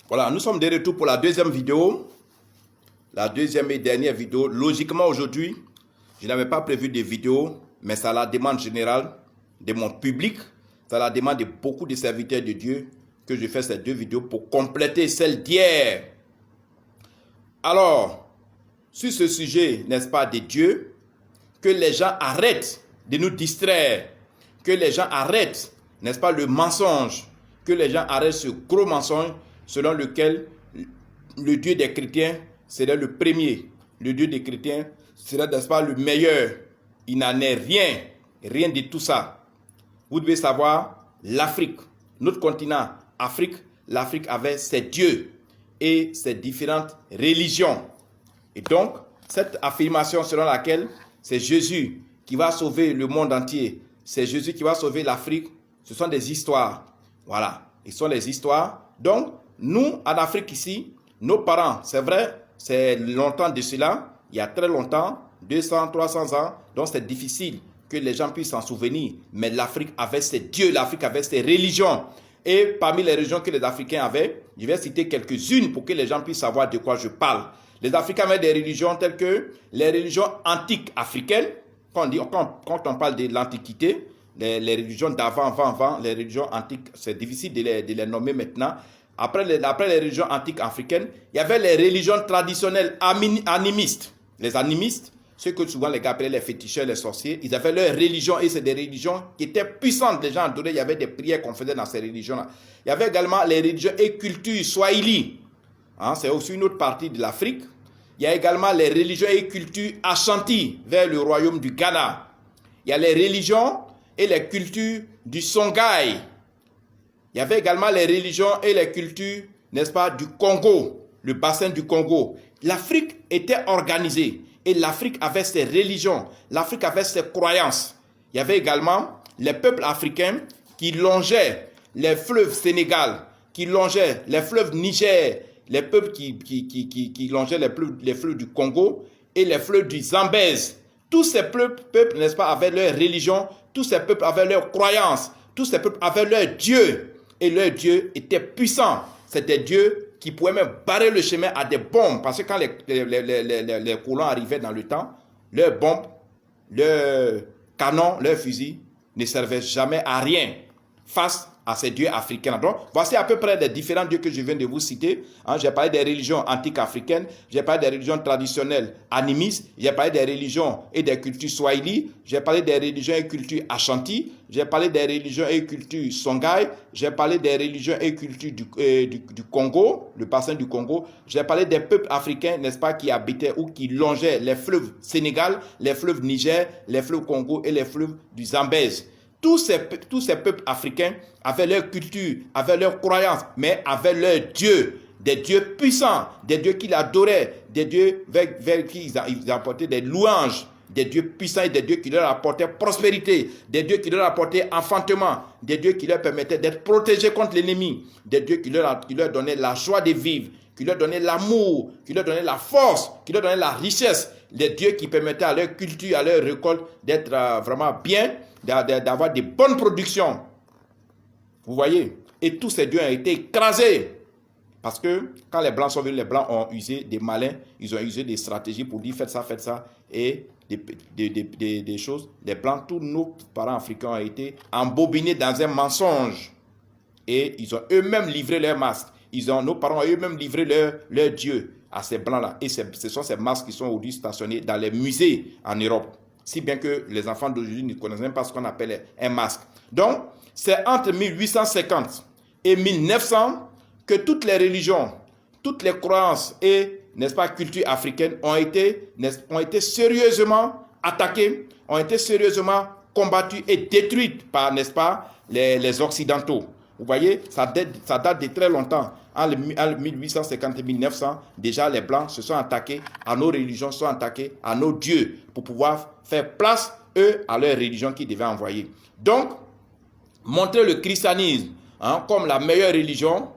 Voilà, nous sommes de retour pour la deuxième vidéo. La deuxième et dernière vidéo. Logiquement, aujourd'hui, je n'avais pas prévu de vidéo, mais c'est à la demande générale de mon public. C'est à la demande de beaucoup de serviteurs de Dieu que je fais ces deux vidéos pour compléter celle d'hier. Alors, sur ce sujet, n'est-ce pas, de Dieu, que les gens arrêtent de nous distraire, que les gens arrêtent, n'est-ce pas, le mensonge, que les gens arrêtent ce gros mensonge selon lequel le Dieu des chrétiens serait le premier. Le Dieu des chrétiens serait, n'est-ce pas, le meilleur. Il n'en est rien, rien de tout ça. Vous devez savoir, l'Afrique, notre continent, Afrique, l'Afrique avait ses dieux et ses différentes religions. Et donc, cette affirmation selon laquelle c'est Jésus qui va sauver le monde entier, c'est Jésus qui va sauver l'Afrique, ce sont des histoires. Voilà, ce sont des histoires. Donc, nous, en Afrique ici, nos parents, c'est vrai, c'est longtemps de cela, il y a très longtemps, 200, 300 ans, donc c'est difficile que les gens puissent s'en souvenir. Mais l'Afrique avait ses dieux, l'Afrique avait ses religions. Et parmi les religions que les Africains avaient, je vais citer quelques-unes pour que les gens puissent savoir de quoi je parle. Les Africains avaient des religions telles que les religions antiques africaines. Quand on parle de l'Antiquité, les religions d'avant, les religions antiques, c'est difficile de les nommer maintenant. Après les religions antiques africaines, il y avait les religions traditionnelles animistes. Les animistes, ceux que souvent les gars appelaient les féticheurs, les sorciers, ils avaient leur religion et c'est des religions qui étaient puissantes. Les gens adoraient, il y avait des prières qu'on faisait dans ces religions-là. Il y avait également les religions et cultures swahili. C'est aussi une autre partie de l'Afrique. Il y a également les religions et cultures Ashanti vers le royaume du Ghana. Il y a les religions et les cultures du Songhai. Il y avait également les religions et les cultures, n'est-ce pas, du Congo, le bassin du Congo. L'Afrique était organisée et l'Afrique avait ses religions, l'Afrique avait ses croyances. Il y avait également les peuples africains qui longeaient les fleuves Sénégal, qui longeaient les fleuves Niger, les peuples qui longeaient les fleuves du Congo et les fleuves du Zambèze. Tous ces peuples, n'est-ce pas, avaient leur religion, tous ces peuples avaient leurs croyances, tous ces peuples avaient leur Dieu. Et leur Dieu était puissant. C'était Dieu qui pouvait même barrer le chemin à des bombes. Parce que quand les colons arrivaient dans le temps, leurs bombes, leurs canons, leurs fusils ne servaient jamais à rien face à ces dieux africains. Donc, voici à peu près les différents dieux que je viens de vous citer. J'ai parlé des religions antiques africaines, j'ai parlé des religions traditionnelles animistes, j'ai parlé des religions et des cultures swahili, j'ai parlé des religions et cultures Ashanti, j'ai parlé des religions et cultures Songhai, j'ai parlé des religions et cultures du Congo, le bassin du Congo, j'ai parlé des peuples africains, n'est-ce pas, qui habitaient ou qui longeaient les fleuves Sénégal, les fleuves Niger, les fleuves Congo et les fleuves du Zambèze. Tous ces peuples africains avaient leur culture, avaient leurs croyances, mais avaient leurs dieux, des dieux puissants, des dieux qu'ils adoraient, des dieux vers qui ils apportaient des louanges, des dieux puissants et des dieux qui leur apportaient prospérité, des dieux qui leur apportaient enfantement, des dieux qui leur permettaient d'être protégés contre l'ennemi, des dieux qui leur donnaient la joie de vivre, qui leur donnaient l'amour, qui leur donnaient la force, qui leur donnaient la richesse, des dieux qui permettaient à leur culture, à leur récolte d'être vraiment bien, d'avoir de bonnes productions. Vous voyez? Et tous ces dieux ont été écrasés. Parce que quand les Blancs sont venus, les Blancs ont usé des malins, ils ont usé des stratégies pour dire faites ça, et des choses. Les Blancs, tous nos parents africains ont été embobinés dans un mensonge. Et ils ont eux-mêmes livré leurs masques. Nos parents ont eux-mêmes livré leur dieu à ces Blancs-là. Et ce sont ces masques qui sont aujourd'hui stationnés dans les musées en Europe. Si bien que les enfants d'aujourd'hui ne connaissent même pas ce qu'on appelle un masque. Donc, c'est entre 1850 et 1900 que toutes les religions, toutes les croyances et, n'est-ce pas, cultures africaines ont été sérieusement attaquées, ont été sérieusement combattues et détruites par, n'est-ce pas, les Occidentaux. Vous voyez, ça date de très longtemps. En 1850 et 1900, déjà les Blancs se sont attaqués à nos religions, se sont attaqués à nos dieux pour pouvoir faire place, eux, à leur religion qu'ils devaient envoyer. Donc, montrer le christianisme comme la meilleure religion,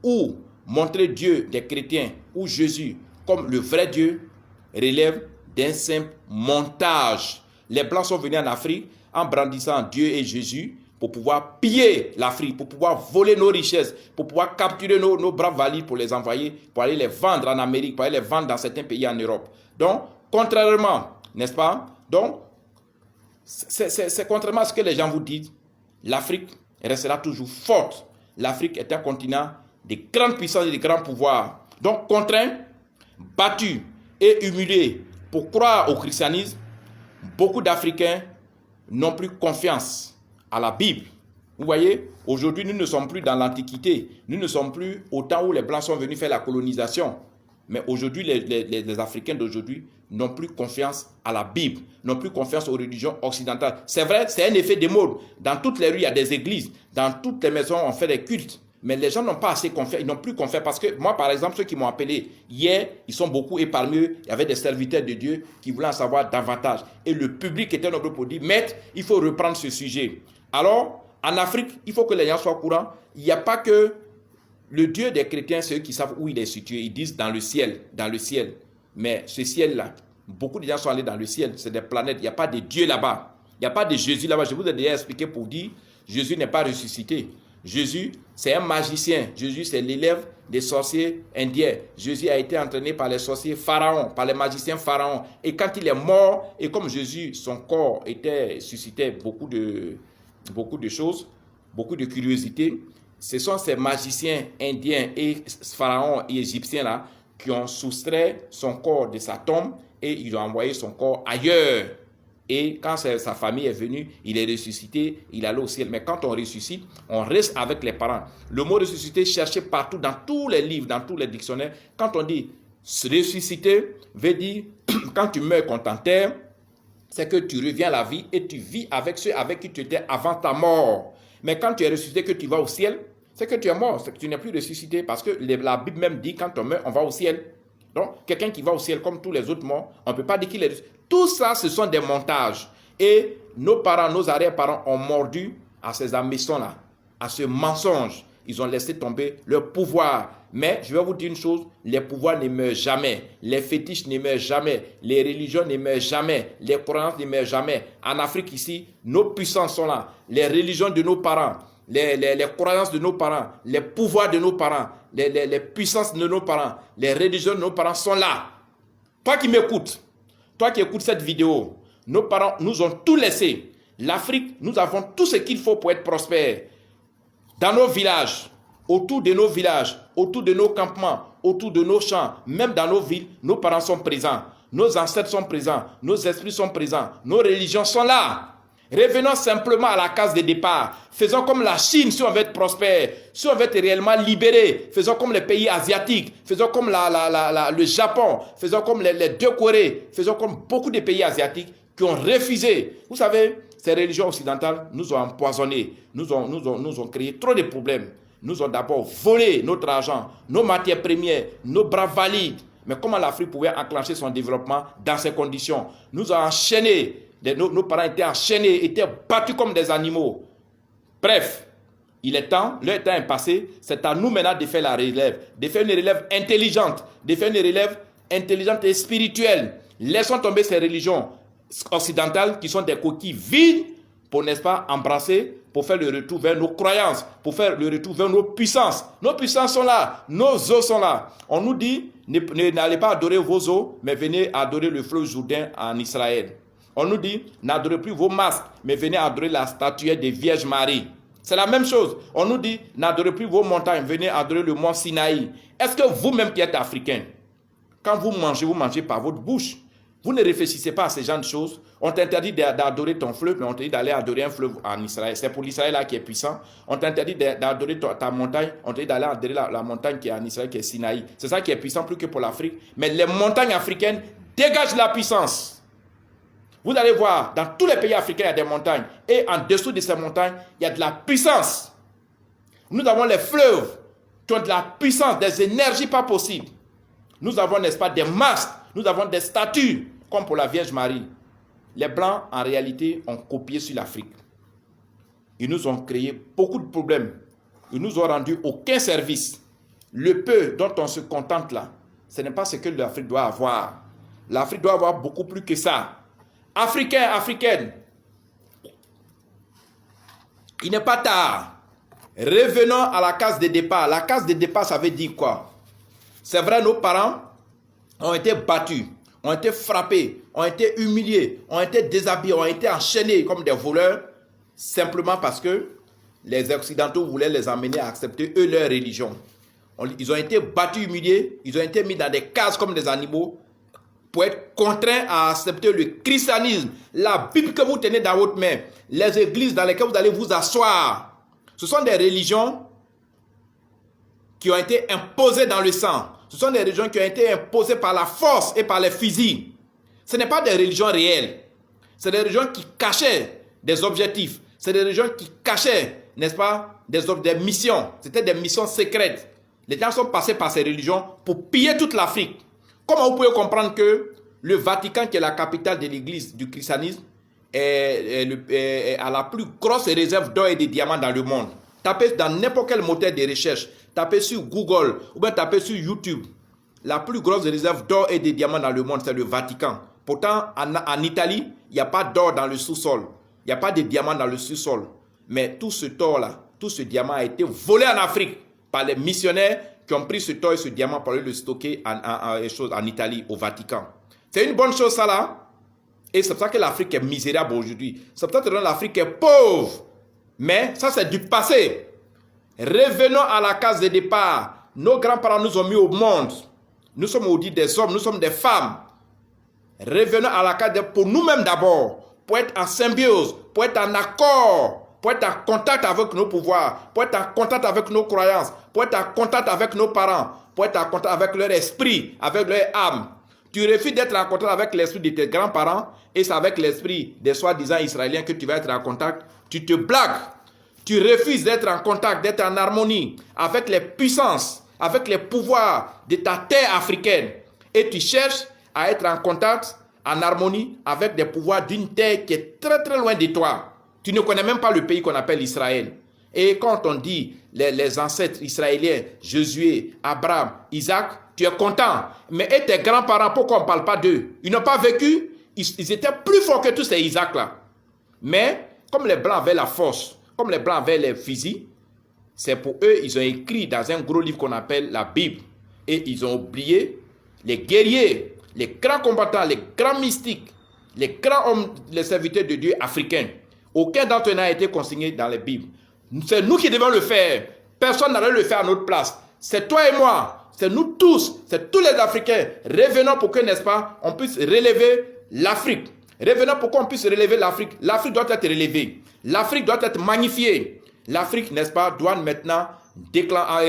ou montrer Dieu des chrétiens ou Jésus comme le vrai Dieu, relève d'un simple montage. Les Blancs sont venus en Afrique en brandissant Dieu et Jésus pour pouvoir piller l'Afrique, pour pouvoir voler nos richesses, pour pouvoir capturer nos braves valides pour les envoyer, pour aller les vendre en Amérique, pour aller les vendre dans certains pays en Europe. Donc, contrairement, n'est-ce pas? Donc, c'est contrairement à ce que les gens vous disent, l'Afrique restera toujours forte. L'Afrique est un continent de grandes puissances et de grands pouvoirs. Donc, contraint, battu et humilié pour croire au christianisme, beaucoup d'Africains n'ont plus confiance à la Bible. Vous voyez, aujourd'hui, nous ne sommes plus dans l'Antiquité. Nous ne sommes plus au temps où les Blancs sont venus faire la colonisation. Mais aujourd'hui, les Africains d'aujourd'hui n'ont plus confiance à la Bible, n'ont plus confiance aux religions occidentales. C'est vrai, c'est un effet de mode. Dans toutes les rues, il y a des églises. Dans toutes les maisons, on fait des cultes. Mais les gens n'ont pas assez confiance, ils n'ont plus confiance. Parce que moi, par exemple, ceux qui m'ont appelé hier, ils sont beaucoup, et parmi eux, il y avait des serviteurs de Dieu qui voulaient en savoir davantage. Et le public était nombreux pour dire, maître, il faut reprendre ce sujet. Alors, en Afrique, il faut que les gens soient au courant. Il n'y a pas que le Dieu des chrétiens, c'est eux qui savent où il est situé. Ils disent dans le ciel, dans le ciel. Mais ce ciel-là, beaucoup de gens sont allés dans le ciel, c'est des planètes. Il n'y a pas de Dieu là-bas. Il n'y a pas de Jésus là-bas. Je vous ai déjà expliqué pour dire, Jésus n'est pas ressuscité. Jésus, c'est un magicien. Jésus, c'est l'élève des sorciers indiens. Jésus a été entraîné par les sorciers pharaons, par les magiciens pharaons. Et quand il est mort, et comme Jésus, son corps suscitait beaucoup de choses, beaucoup de curiosité, ce sont ces magiciens indiens et pharaons et égyptiens là qui ont soustrait son corps de sa tombe et ils ont envoyé son corps ailleurs. Et quand sa famille est venue, il est ressuscité, il est allé au ciel. Mais quand on ressuscite, on reste avec les parents. Le mot ressuscité cherché partout, dans tous les livres, dans tous les dictionnaires. Quand on dit ressuscité, veut dire quand tu meurs qu'on t'enterre, c'est que tu reviens à la vie et tu vis avec ceux avec qui tu étais avant ta mort. Mais quand tu es ressuscité, que tu vas au ciel, c'est que tu es mort, c'est que tu n'es plus ressuscité. Parce que la Bible même dit, quand on meurt, on va au ciel. Donc, quelqu'un qui va au ciel comme tous les autres morts, on ne peut pas dire qu'il est ressuscité. Tout ça, ce sont des montages. Et nos parents, nos arrière-parents ont mordu à ces hameçons-là, à ce mensonge. Ils ont laissé tomber leur pouvoir. Mais je vais vous dire une chose, les pouvoirs ne meurent jamais. Les fétiches ne meurent jamais. Les religions ne meurent jamais. Les croyances ne meurent jamais. En Afrique ici, nos puissances sont là. Les religions de nos parents, les croyances de nos parents, les pouvoirs de nos parents, les puissances de nos parents, les religions de nos parents sont là. Toi qui m'écoutes, toi qui écoutes cette vidéo, nos parents nous ont tout laissé. L'Afrique, nous avons tout ce qu'il faut pour être prospères. Dans nos villages, autour de nos villages, autour de nos campements, autour de nos champs, même dans nos villes, nos parents sont présents. Nos ancêtres sont présents, nos esprits sont présents, nos religions sont là. Revenons simplement à la case de départ. Faisons comme la Chine si on veut être prospère, si on veut être réellement libéré. Faisons comme les pays asiatiques, faisons comme le Japon, faisons comme les deux Corées, faisons comme beaucoup de pays asiatiques qui ont refusé. Vous savez, ces religions occidentales nous ont empoisonnés, nous ont créé trop de problèmes. Nous ont d'abord volé notre argent, nos matières premières, nos bras valides. Mais comment l'Afrique pouvait enclencher son développement dans ces conditions? Nous ont enchaînés. Nos parents étaient enchaînés, étaient battus comme des animaux. Bref, leur temps est passé. C'est à nous maintenant de faire la relève, de faire une relève intelligente, de faire une relève intelligente et spirituelle. Laissons tomber ces religions occidentales qui sont des coquilles vides pour, n'est-ce pas, embrasser, pour faire le retour vers nos croyances, pour faire le retour vers nos puissances. Nos puissances sont là, nos os sont là. On nous dit, n'allez pas adorer vos os, mais venez adorer le fleuve Jourdain en Israël. On nous dit, n'adorez plus vos masques, mais venez adorer la statuette de Vierge Marie. C'est la même chose. On nous dit, n'adorez plus vos montagnes, venez adorer le mont Sinaï. Est-ce que vous-même qui êtes africain, quand vous mangez par votre bouche, vous ne réfléchissez pas à ces genres de choses. On t'interdit d'adorer ton fleuve, mais on t'interdit d'aller adorer un fleuve en Israël. C'est pour l'Israël là qui est puissant. On t'interdit d'adorer ta montagne, on t'interdit d'aller adorer la montagne qui est en Israël, qui est Sinaï. C'est ça qui est puissant plus que pour l'Afrique. Mais les montagnes africaines dégagent la puissance. Vous allez voir, dans tous les pays africains, il y a des montagnes. Et en dessous de ces montagnes, il y a de la puissance. Nous avons les fleuves qui ont de la puissance, des énergies pas possibles. Nous avons, n'est-ce pas, des masques. Nous avons des statues, comme pour la Vierge Marie. Les Blancs, en réalité, ont copié sur l'Afrique. Ils nous ont créé beaucoup de problèmes. Ils nous ont rendu aucun service. Le peu dont on se contente là, ce n'est pas ce que l'Afrique doit avoir. L'Afrique doit avoir beaucoup plus que ça. Africains, Africaines, Il n'est pas tard. Revenons à la case de départ. La case de départ, ça veut dire quoi? C'est vrai, nos parents ont été battus, ont été frappés, ont été humiliés, ont été déshabillés, ont été enchaînés comme des voleurs, simplement parce que les Occidentaux voulaient les emmener à accepter eux leur religion. Ils ont été battus, humiliés, ils ont été mis dans des cases comme des animaux pour être contraints à accepter le christianisme, la Bible que vous tenez dans votre main, les églises dans lesquelles vous allez vous asseoir. Ce sont des religions qui ont été imposées dans le sang. Ce sont des religions qui ont été imposées par la force et par les fusils. Ce n'est pas des religions réelles. C'est des religions qui cachaient des objectifs. C'est des religions qui cachaient, n'est-ce pas, des missions. C'était des missions secrètes. Les gens sont passés par ces religions pour piller toute l'Afrique. Comment vous pouvez comprendre que le Vatican, qui est la capitale de l'église du christianisme, a la plus grosse réserve d'or et de diamants dans le monde? Tapez dans n'importe quel moteur de recherche, tapez sur Google ou bien tapez sur YouTube. La plus grosse réserve d'or et de diamants dans le monde, c'est le Vatican. Pourtant, en Italie, il n'y a pas d'or dans le sous-sol. Il n'y a pas de diamants dans le sous-sol. Mais tout ce or-là, tout ce diamant a été volé en Afrique par les missionnaires qui ont pris ce or et ce diamant pour aller le stocker en Italie, au Vatican. C'est une bonne chose ça là. Et c'est pour ça que l'Afrique est misérable aujourd'hui. C'est pour ça que l'Afrique est pauvre. Mais ça c'est du passé. Revenons à la case de départ. Nos grands-parents nous ont mis au monde. Nous sommes aujourd'hui des hommes, nous sommes des femmes. Revenons à la case pour nous-mêmes d'abord. Pour être en symbiose, pour être en accord, pour être en contact avec nos pouvoirs, pour être en contact avec nos croyances, pour être en contact avec nos parents, pour être en contact avec leur esprit, avec leur âme. Tu refuses d'être en contact avec l'esprit de tes grands-parents et c'est avec l'esprit des soi-disant Israéliens que tu vas être en contact. Tu te blagues. Tu refuses d'être en contact, d'être en harmonie avec les puissances, avec les pouvoirs de ta terre africaine. Et tu cherches à être en contact, en harmonie avec des pouvoirs d'une terre qui est très très loin de toi. Tu ne connais même pas le pays qu'on appelle Israël. Et quand on dit les ancêtres israéliens, Josué, Abraham, Isaac, tu es content. Mais et tes grands-parents, pourquoi on ne parle pas d'eux? Ils n'ont pas vécu, ils étaient plus forts que tous ces Isaacs-là. Mais comme les Blancs avaient la force, comme les Blancs avaient les fusils, c'est pour eux, ils ont écrit dans un gros livre qu'on appelle la Bible. Et ils ont oublié les guerriers, les grands combattants, les grands mystiques, les grands hommes, les serviteurs de Dieu africains. Aucun d'entre eux n'a été consigné dans les Bibles. C'est nous qui devons le faire. Personne n'allait le faire à notre place. C'est toi et moi. C'est nous tous. C'est tous les Africains. Revenons pour que, n'est-ce pas, on puisse relever l'Afrique. Revenons pour qu'on puisse relever l'Afrique. L'Afrique doit être relevée. L'Afrique doit être magnifiée. L'Afrique, n'est-ce pas, doit maintenant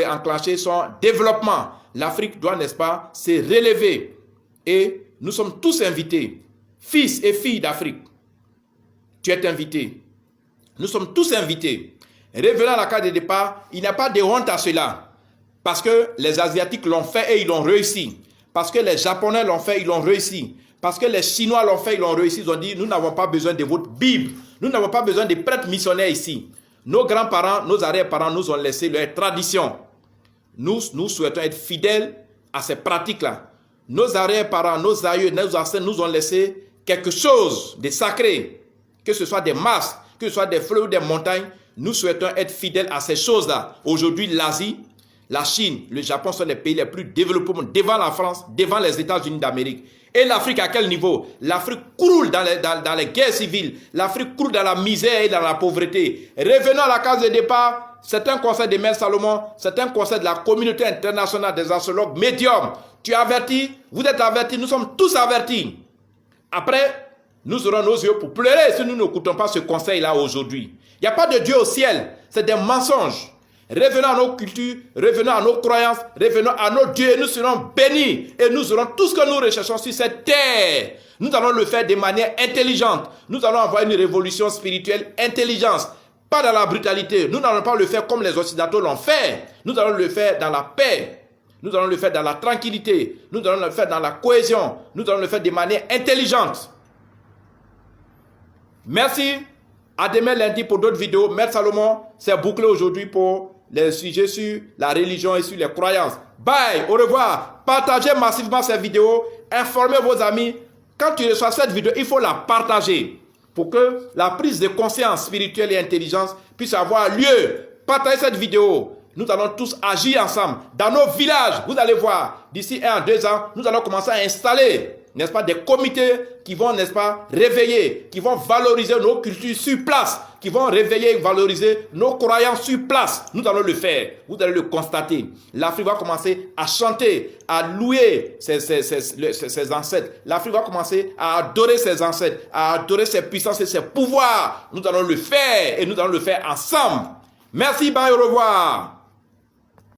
enclencher son développement. L'Afrique doit, n'est-ce pas, se relever. Et nous sommes tous invités. Fils et filles d'Afrique. Tu es invité. Nous sommes tous invités. Revenons à la case de départ, il n'y a pas de honte à cela. Parce que les Asiatiques l'ont fait et ils l'ont réussi. Parce que les Japonais l'ont fait, ils l'ont réussi. Parce que les Chinois l'ont fait, ils l'ont réussi. Ils ont dit, nous n'avons pas besoin de votre Bible. Nous n'avons pas besoin de prêtres missionnaires ici. Nos grands-parents, nos arrière-parents nous ont laissé leur tradition. Nous souhaitons être fidèles à ces pratiques-là. Nos arrière-parents, nos aïeux, nos ancêtres nous ont laissé quelque chose de sacré. Que ce soit des masques, que ce soit des fleuves ou des montagnes, nous souhaitons être fidèles à ces choses-là. Aujourd'hui, l'Asie, la Chine, le Japon sont les pays les plus développés devant la France, devant les États-Unis d'Amérique. Et l'Afrique à quel niveau? L'Afrique croule dans les guerres civiles. L'Afrique croule dans la misère et dans la pauvreté. Revenons à la case de départ. C'est un conseil de Mère Salomon. C'est un conseil de la communauté internationale des astrologues médiums. Tu es averti, vous êtes avertis, nous sommes tous avertis. Après, nous aurons nos yeux pour pleurer si nous n'écoutons pas ce conseil-là aujourd'hui. Il n'y a pas de Dieu au ciel, c'est des mensonges. Revenons à nos cultures, revenons à nos croyances, revenons à nos dieux, nous serons bénis et nous aurons tout ce que nous recherchons sur cette terre. Nous allons le faire de manière intelligente. Nous allons avoir une révolution spirituelle intelligente, pas dans la brutalité. Nous n'allons pas le faire comme les Occidentaux l'ont fait. Nous allons le faire dans la paix. Nous allons le faire dans la tranquillité. Nous allons le faire dans la cohésion. Nous allons le faire de manière intelligente. Merci. À demain lundi pour d'autres vidéos. Maître Salomon s'est bouclé aujourd'hui pour les sujets sur la religion et sur les croyances. Bye, au revoir. Partagez massivement cette vidéo. Informez vos amis. Quand tu reçois cette vidéo, il faut la partager pour que la prise de conscience spirituelle et intelligence puisse avoir lieu. Partagez cette vidéo. Nous allons tous agir ensemble. Dans nos villages, vous allez voir, d'ici 1 à 2 ans, nous allons commencer à installer, n'est-ce pas, des comités qui vont, n'est-ce pas, réveiller, qui vont valoriser nos cultures sur place, qui vont réveiller et valoriser nos croyances sur place. Nous allons le faire. Vous allez le constater. L'Afrique va commencer à chanter, à louer ses ancêtres. L'Afrique va commencer à adorer ses ancêtres, à adorer ses puissances et ses pouvoirs. Nous allons le faire et nous allons le faire ensemble. Merci, bye, au revoir.